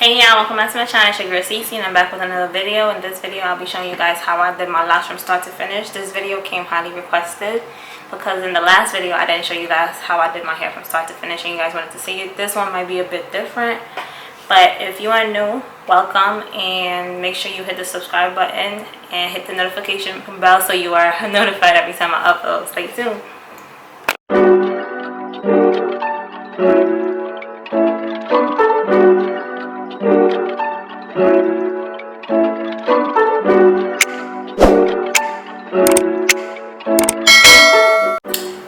Hey y'all, welcome back to my channel. It's your girl Cece and I'm back with another video. In this video I'll be showing you guys how I did my locks from start to finish. This video came highly requested because in the last video I didn't show you guys how I did my hair from start to finish and you guys wanted to see it. This one might be a bit different, but if you are new, welcome, and make sure you hit the subscribe button and hit the notification bell so you are notified every time I upload. Stay tuned.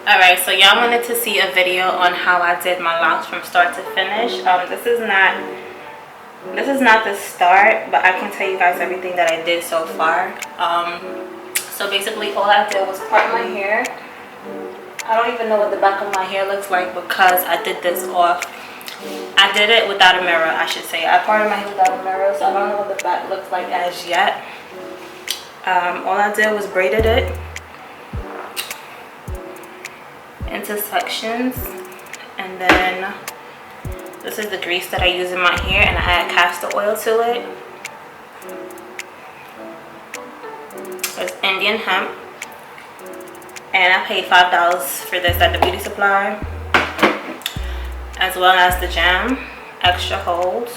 Alright, so y'all wanted to see a video on how I did my locks from start to finish. This is not the start, but I can tell you guys everything that I did so far. So basically all I did was part my hair. I don't even know what the back of my hair looks like because I did this off. I did it without a mirror, I should say. I parted my hair without a mirror, so I don't know what the back looks like as yet. All I did was braided it into sections, and then this is the grease that I use in my hair, and I add castor oil to it. It's Indian hemp, and I paid $5 for this at the beauty supply, as well as the jam extra holds.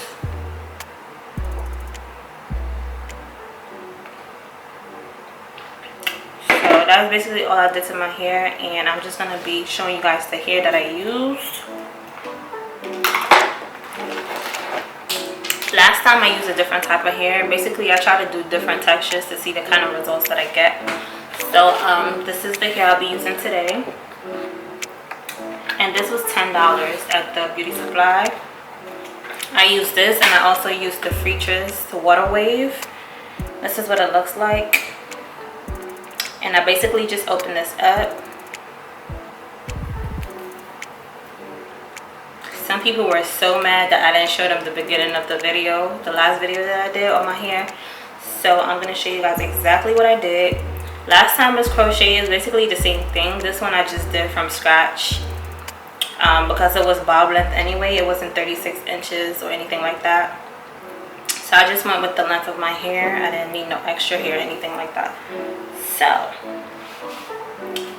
That's basically all I did to my hair, and I'm just gonna be showing you guys the hair that I used. Last time I used a different type of hair. Basically I try to do different textures to see the kind of results that I get. So this is the hair I'll be using today, and this was $10 at the beauty supply. I used this, and I also used the Freetress water wave. This is what it looks like. And I basically just open this up. Some people were so mad that I didn't show them the beginning of the video, the last video that I did on my hair. So I'm going to show you guys exactly what I did. Last time was crochet. Is basically the same thing. This one I just did from scratch because it was bob length anyway. It wasn't 36 inches or anything like that. So I just went with the length of my hair. I didn't need no extra hair or anything like that. So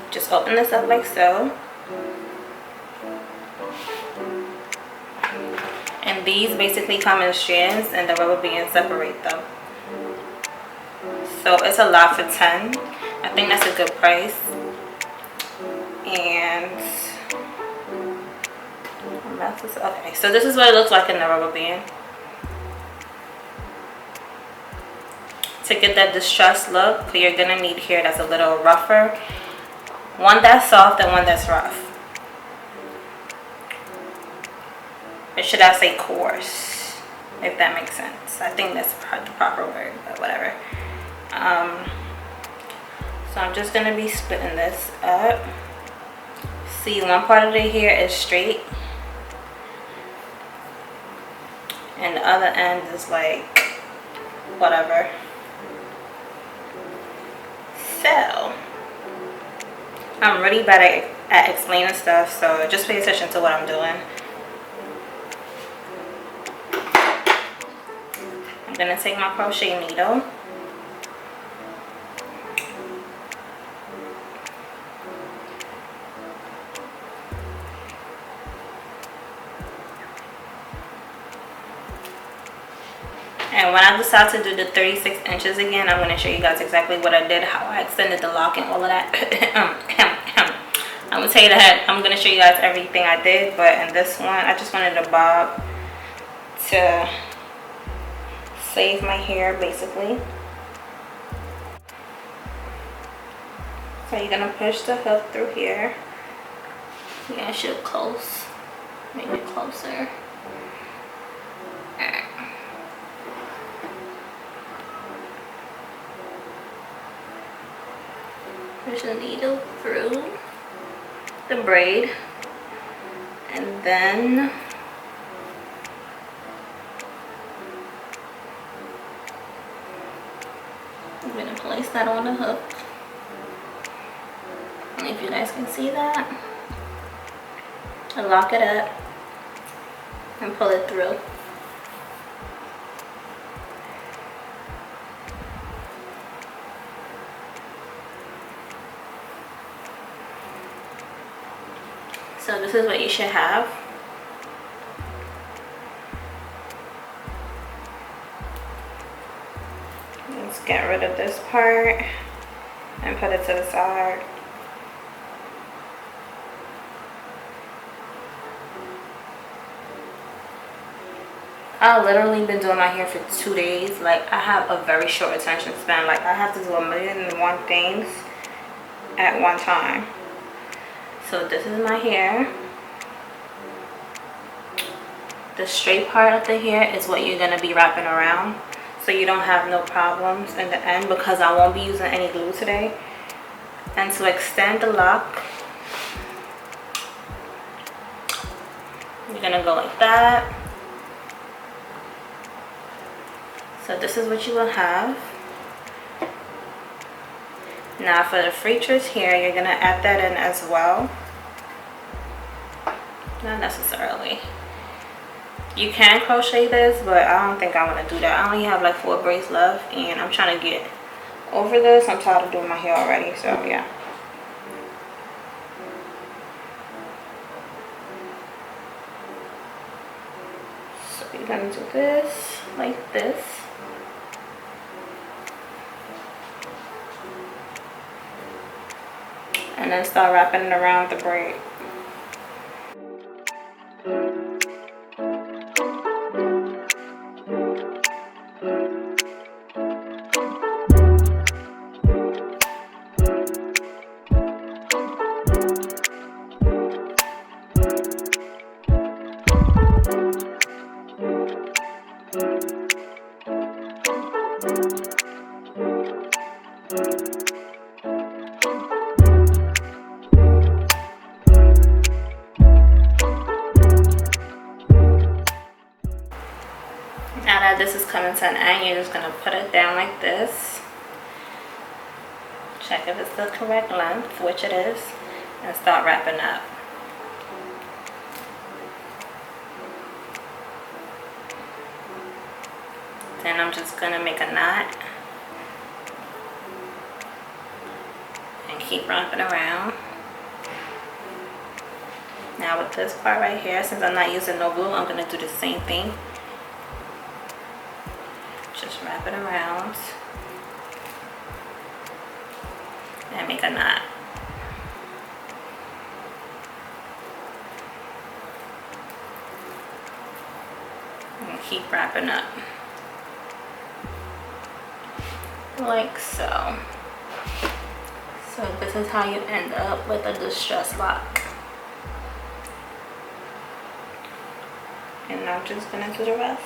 just open this up like so, and these basically come in strands and the rubber bands separate them. So it's a lot for 10. I think that's a good price. And okay, so this is what it looks like in the rubber band. To get that distressed look, you're gonna need hair that's a little rougher, one that's soft and one that's rough. Or should I say coarse, if that makes sense. I think that's the proper word, but whatever. So I'm just gonna be splitting this up. See, one part of the hair is straight and the other end is like whatever. So I'm really bad at explaining stuff, so just pay attention to what I'm doing. I'm gonna take my crochet needle, and when I decide to do the 36 inches again, I'm going to show you guys exactly what I did, how I extended the lock and all of that. I'm going to tell you that I'm going to show you guys everything I did, but in this one, I just wanted a bob to save my hair, basically. So you're going to push the hook through here. Yeah, I should close, make it closer. Alright. Push the needle through the braid, and then I'm going to place that on the hook. And if you guys can see that, I lock it up and pull it through. So this is what you should have. Let's get rid of this part and put it to the side. I've literally been doing my hair for 2 days. Like, I have a very short attention span. Like, I have to do 1,000,001 things at one time. So this is my hair. The straight part of the hair is what you're going to be wrapping around, so you don't have no problems in the end, because I won't be using any glue today. And to extend the lock, you're going to go like that. So this is what you will have. Now for the features here, you're going to add that in as well. Not necessarily. You can crochet this, but I don't think I want to do that. I only have like 4 braids left, and I'm trying to get over this. I'm tired of doing my hair already, so yeah. So you're going to do this like this. And then start wrapping it around the braid. Now that this is coming to an end, you're just going to put it down like this. Check if it's the correct length, which it is, and start wrapping up. Then I'm just going to make a knot and keep wrapping around. Now with this part right here, since I'm not using no glue, I'm going to do the same thing. Just wrap it around and make a knot. And keep wrapping up like so. So this is how you end up with a distress lock. And I'm just gonna do the rest.